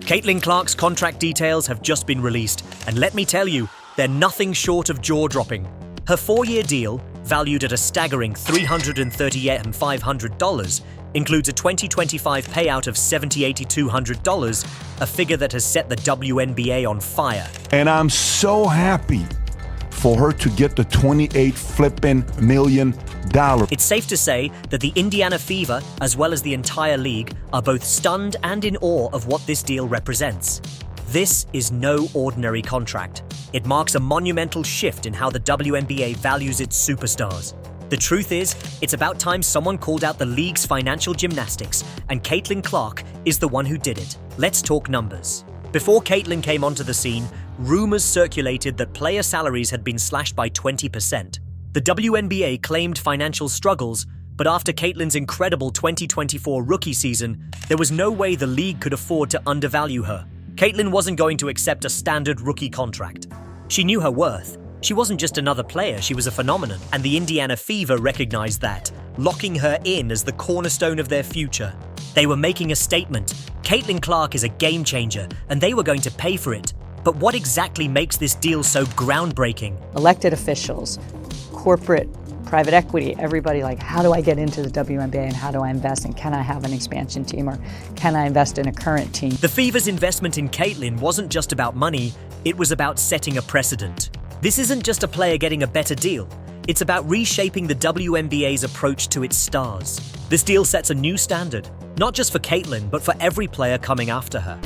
Caitlyn Clark's contract details have just been released, and let me tell you, they're nothing short of jaw-dropping. Her 4-year deal, valued at a staggering $338,500, includes a 2025 payout of $8,200, a figure that has set the WNBA on fire. And I'm so happy for her to get the $28 million. It's safe to say that the Indiana Fever, as well as the entire league, are both stunned and in awe of what this deal represents. This is no ordinary contract. It marks a monumental shift in how the WNBA values its superstars. The truth is, it's about time someone called out the league's financial gymnastics, and Caitlyn Clark is the one who did it. Let's talk numbers. Before Caitlyn came onto the scene, rumors circulated that player salaries had been slashed by 20%. The WNBA claimed financial struggles, but after Caitlyn's incredible 2024 rookie season, there was no way the league could afford to undervalue her. Caitlyn wasn't going to accept a standard rookie contract. She knew her worth. She wasn't just another player, she was a phenomenon, and the Indiana Fever recognized that, locking her in as the cornerstone of their future. They were making a statement. Caitlyn Clark is a game changer, and they were going to pay for it. But what exactly makes this deal so groundbreaking? Elected officials, corporate, private equity, everybody like, how do I get into the WNBA and how do I invest, and can I have an expansion team, or can I invest in a current team? The Fever's investment in Caitlyn wasn't just about money, it was about setting a precedent. This isn't just a player getting a better deal, it's about reshaping the WNBA's approach to its stars. This deal sets a new standard, not just for Caitlyn, but for every player coming after her.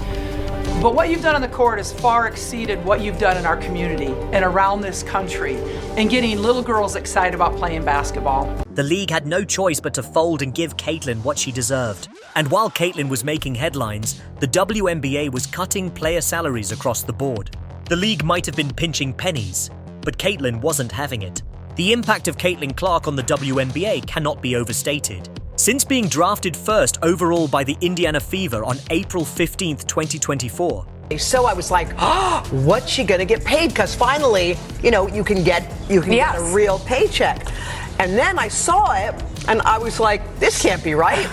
But what you've done on the court has far exceeded what you've done in our community and around this country, and getting little girls excited about playing basketball. The league had no choice but to fold and give Caitlyn what she deserved. And while Caitlyn was making headlines, the WNBA was cutting player salaries across the board. The league might have been pinching pennies, but Caitlyn wasn't having it. The impact of Caitlyn Clark on the WNBA cannot be overstated. Since being drafted first overall by the Indiana Fever on April 15th, 2024. So I was like, what's she gonna get paid? Because finally, you can get a real paycheck. And then I saw it, and I was like, this can't be right.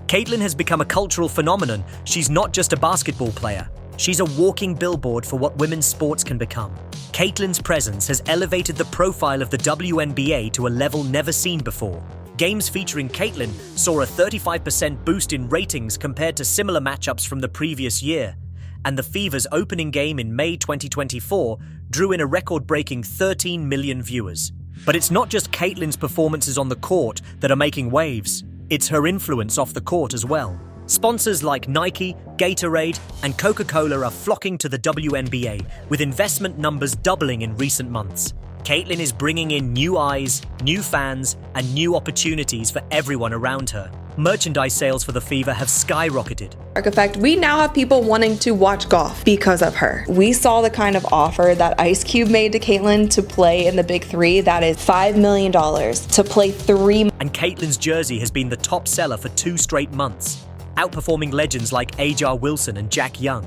Caitlyn has become a cultural phenomenon. She's not just a basketball player. She's a walking billboard for what women's sports can become. Caitlyn's presence has elevated the profile of the WNBA to a level never seen before. Games featuring Caitlyn saw a 35% boost in ratings compared to similar matchups from the previous year, and the Fever's opening game in May 2024 drew in a record-breaking 13 million viewers. But it's not just Caitlyn's performances on the court that are making waves, it's her influence off the court as well. Sponsors like Nike, Gatorade, and Coca-Cola are flocking to the WNBA, with investment numbers doubling in recent months. Caitlyn is bringing in new eyes, new fans, and new opportunities for everyone around her. Merchandise sales for the Fever have skyrocketed. Effect, we now have people wanting to watch golf because of her. We saw the kind of offer that Ice Cube made to Caitlyn to play in the Big Three. That is $5 million to play 3. And Caitlyn's jersey has been the top seller for 2 straight months, outperforming legends like Ajar Wilson and Jack Young.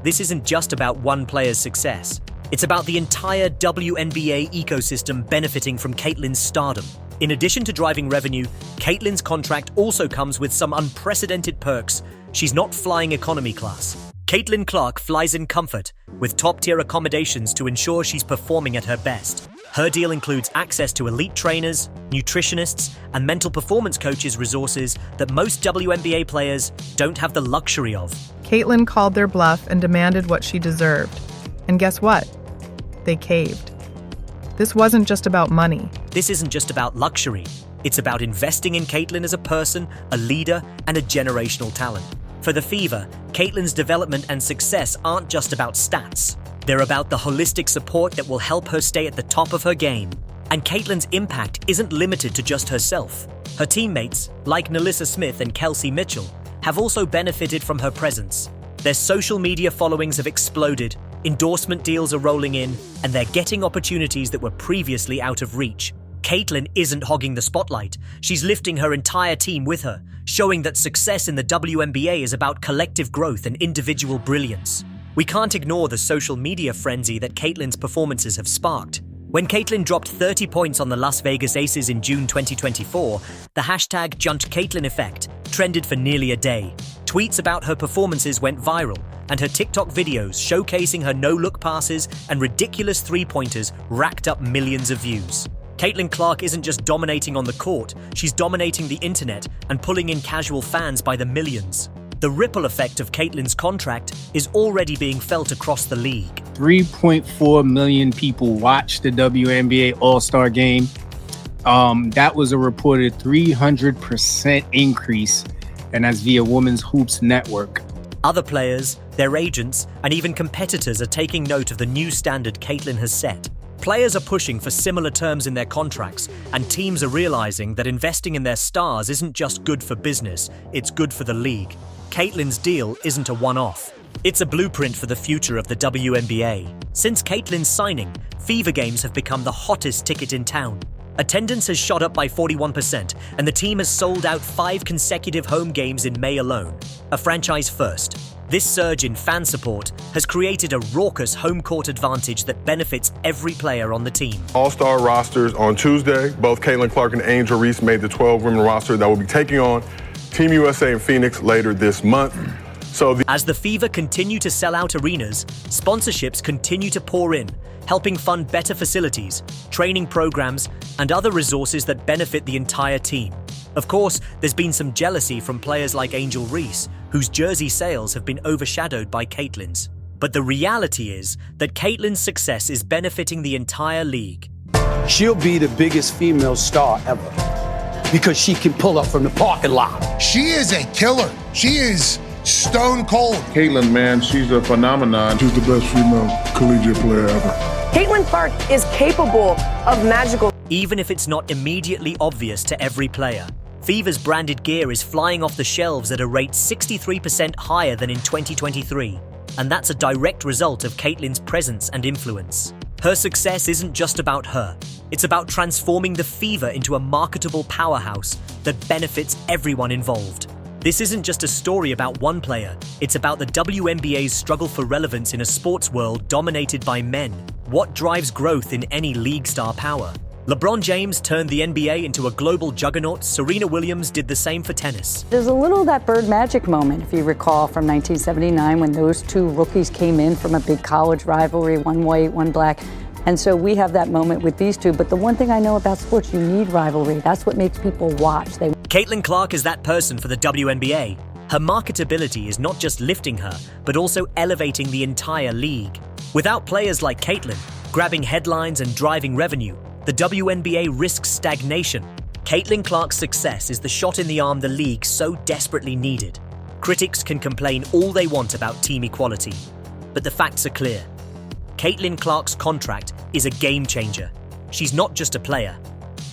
This isn't just about one player's success. It's about the entire WNBA ecosystem benefiting from Caitlyn's stardom. In addition to driving revenue, Caitlyn's contract also comes with some unprecedented perks. She's not flying economy class. Caitlyn Clark flies in comfort, with top-tier accommodations to ensure she's performing at her best. Her deal includes access to elite trainers, nutritionists, and mental performance coaches resources that most WNBA players don't have the luxury of. Caitlyn called their bluff and demanded what she deserved. And guess what? They caved. This wasn't just about money. This isn't just about luxury. It's about investing in Caitlyn as a person, a leader, and a generational talent. For the Fever, Caitlyn's development and success aren't just about stats. They're about the holistic support that will help her stay at the top of her game. And Caitlyn's impact isn't limited to just herself. Her teammates, like Nalissa Smith and Kelsey Mitchell, have also benefited from her presence. Their social media followings have exploded, endorsement deals are rolling in, and they're getting opportunities that were previously out of reach. Caitlyn isn't hogging the spotlight. She's lifting her entire team with her, showing that success in the WNBA is about collective growth and individual brilliance. We can't ignore the social media frenzy that Caitlyn's performances have sparked. When Caitlyn dropped 30 points on the Las Vegas Aces in June 2024, the hashtag #JuntCaitlyn effect trended for nearly a day. Tweets about her performances went viral, and her TikTok videos showcasing her no-look passes and ridiculous three-pointers racked up millions of views. Caitlyn Clark isn't just dominating on the court, she's dominating the internet and pulling in casual fans by the millions. The ripple effect of Caitlyn's contract is already being felt across the league. 3.4 million people watched the WNBA All-Star Game. That was a reported 300% increase, and that's via Women's Hoops Network. Other players, their agents, and even competitors are taking note of the new standard Caitlyn has set. Players are pushing for similar terms in their contracts, and teams are realizing that investing in their stars isn't just good for business, it's good for the league. Caitlyn's deal isn't a one-off. It's a blueprint for the future of the WNBA. Since Caitlyn's signing, Fever games have become the hottest ticket in town. Attendance has shot up by 41%, and the team has sold out 5 consecutive home games in May alone, a franchise first. This surge in fan support has created a raucous home court advantage that benefits every player on the team. All-star rosters on Tuesday. Both Caitlyn Clark and Angel Reese made the 12-women roster that will be taking on Team USA in Phoenix later this month. As the Fever continue to sell out arenas, sponsorships continue to pour in, helping fund better facilities, training programs, and other resources that benefit the entire team. Of course, there's been some jealousy from players like Angel Reese, whose jersey sales have been overshadowed by Caitlyn's. But the reality is that Caitlyn's success is benefiting the entire league. She'll be the biggest female star ever because she can pull up from the parking lot. She is a killer. She is stone cold. Caitlyn, man, she's a phenomenon. She's the best female collegiate player ever. Caitlyn Clark is capable of magical. Even if it's not immediately obvious to every player, Fever's branded gear is flying off the shelves at a rate 63% higher than in 2023, and that's a direct result of Caitlyn's presence and influence. Her success isn't just about her, it's about transforming the Fever into a marketable powerhouse that benefits everyone involved. This isn't just a story about one player, it's about the WNBA's struggle for relevance in a sports world dominated by men. What drives growth in any league star power? LeBron James turned the NBA into a global juggernaut. Serena Williams did the same for tennis. There's a little of that Bird Magic moment, if you recall, from 1979 when those two rookies came in from a big college rivalry, one white, one black. And so we have that moment with these two. But the one thing I know about sports, you need rivalry. That's what makes people watch. Caitlyn Clark is that person for the WNBA. Her marketability is not just lifting her, but also elevating the entire league. Without players like Caitlyn, grabbing headlines and driving revenue, the WNBA risks stagnation. Caitlyn Clark's success is the shot in the arm the league so desperately needed. Critics can complain all they want about team equality, but the facts are clear. Caitlyn Clark's contract is a game changer. She's not just a player.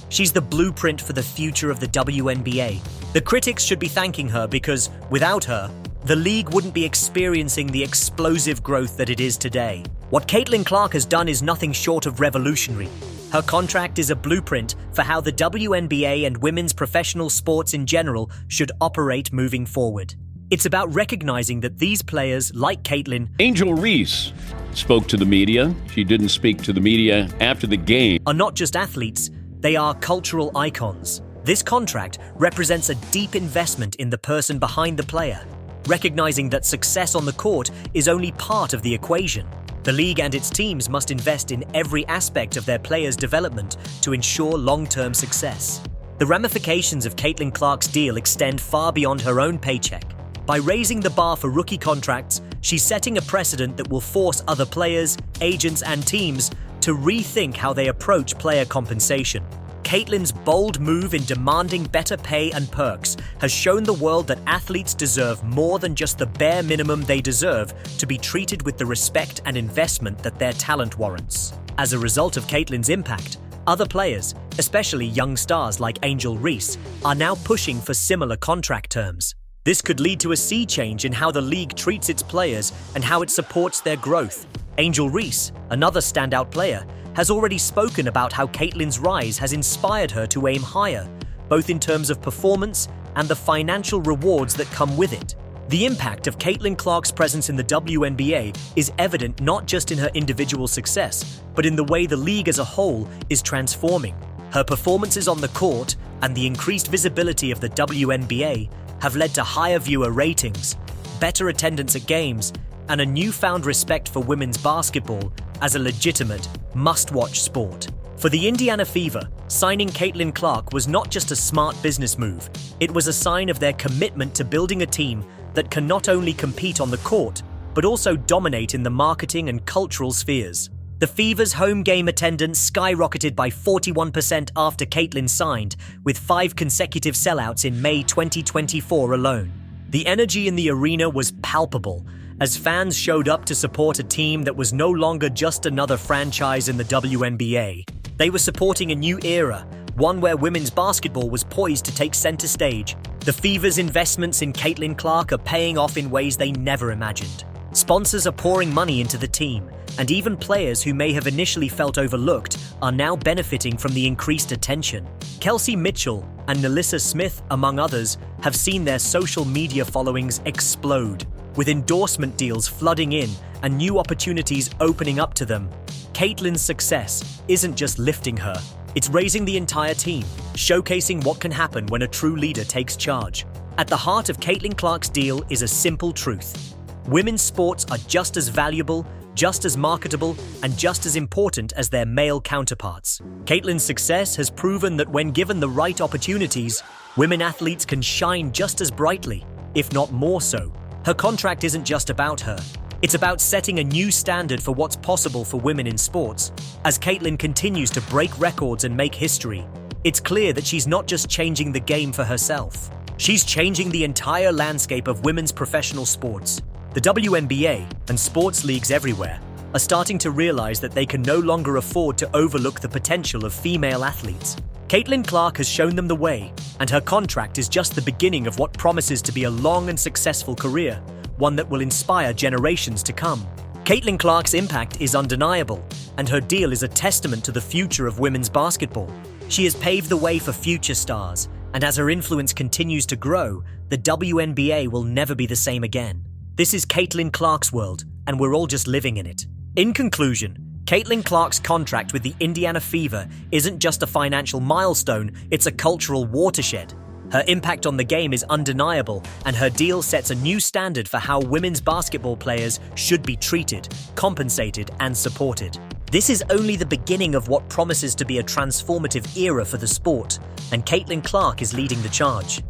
She's the blueprint for the future of the WNBA. The critics should be thanking her because, without her, the league wouldn't be experiencing the explosive growth that it is today. What Caitlyn Clark has done is nothing short of revolutionary. Her contract is a blueprint for how the WNBA and women's professional sports in general should operate moving forward. It's about recognizing that these players, like Caitlyn, Angel Reese spoke to the media. She didn't speak to the media after the game. Are not just athletes, they are cultural icons. This contract represents a deep investment in the person behind the player, recognizing that success on the court is only part of the equation. The league and its teams must invest in every aspect of their players' development to ensure long-term success. The ramifications of Caitlyn Clark's deal extend far beyond her own paycheck. By raising the bar for rookie contracts, she's setting a precedent that will force other players, agents, and teams to rethink how they approach player compensation. Caitlyn's bold move in demanding better pay and perks has shown the world that athletes deserve more than just the bare minimum they deserve to be treated with the respect and investment that their talent warrants. As a result of Caitlyn's impact, other players, especially young stars like Angel Reese, are now pushing for similar contract terms. This could lead to a sea change in how the league treats its players and how it supports their growth. Angel Reese, another standout player, has already spoken about how Caitlyn's rise has inspired her to aim higher, both in terms of performance and the financial rewards that come with it. The impact of Caitlyn Clark's presence in the WNBA is evident not just in her individual success, but in the way the league as a whole is transforming. Her performances on the court and the increased visibility of the WNBA have led to higher viewer ratings, better attendance at games, and a newfound respect for women's basketball as a legitimate, must-watch sport. For the Indiana Fever, signing Caitlyn Clark was not just a smart business move, it was a sign of their commitment to building a team that can not only compete on the court, but also dominate in the marketing and cultural spheres. The Fever's home game attendance skyrocketed by 41% after Caitlyn signed, with 5 consecutive sellouts in May 2024 alone. The energy in the arena was palpable, as fans showed up to support a team that was no longer just another franchise in the WNBA. They were supporting a new era, one where women's basketball was poised to take center stage. The Fever's investments in Caitlyn Clark are paying off in ways they never imagined. Sponsors are pouring money into the team, and even players who may have initially felt overlooked are now benefiting from the increased attention. Kelsey Mitchell and Nalissa Smith, among others, have seen their social media followings explode, with endorsement deals flooding in and new opportunities opening up to them. Caitlyn's success isn't just lifting her, it's raising the entire team, showcasing what can happen when a true leader takes charge. At the heart of Caitlyn Clark's deal is a simple truth. Women's sports are just as valuable, just as marketable, and just as important as their male counterparts. Caitlyn's success has proven that when given the right opportunities, women athletes can shine just as brightly, if not more so. Her contract isn't just about her. It's about setting a new standard for what's possible for women in sports. As Caitlyn continues to break records and make history, it's clear that she's not just changing the game for herself. She's changing the entire landscape of women's professional sports. The WNBA and sports leagues everywhere are starting to realize that they can no longer afford to overlook the potential of female athletes. Caitlyn Clark has shown them the way, and her contract is just the beginning of what promises to be a long and successful career, one that will inspire generations to come. Caitlyn Clark's impact is undeniable, and her deal is a testament to the future of women's basketball. She has paved the way for future stars, and as her influence continues to grow, the WNBA will never be the same again. This is Caitlyn Clark's world, and we're all just living in it. In conclusion, Caitlyn Clark's contract with the Indiana Fever isn't just a financial milestone, it's a cultural watershed. Her impact on the game is undeniable, and her deal sets a new standard for how women's basketball players should be treated, compensated, and supported. This is only the beginning of what promises to be a transformative era for the sport, and Caitlyn Clark is leading the charge.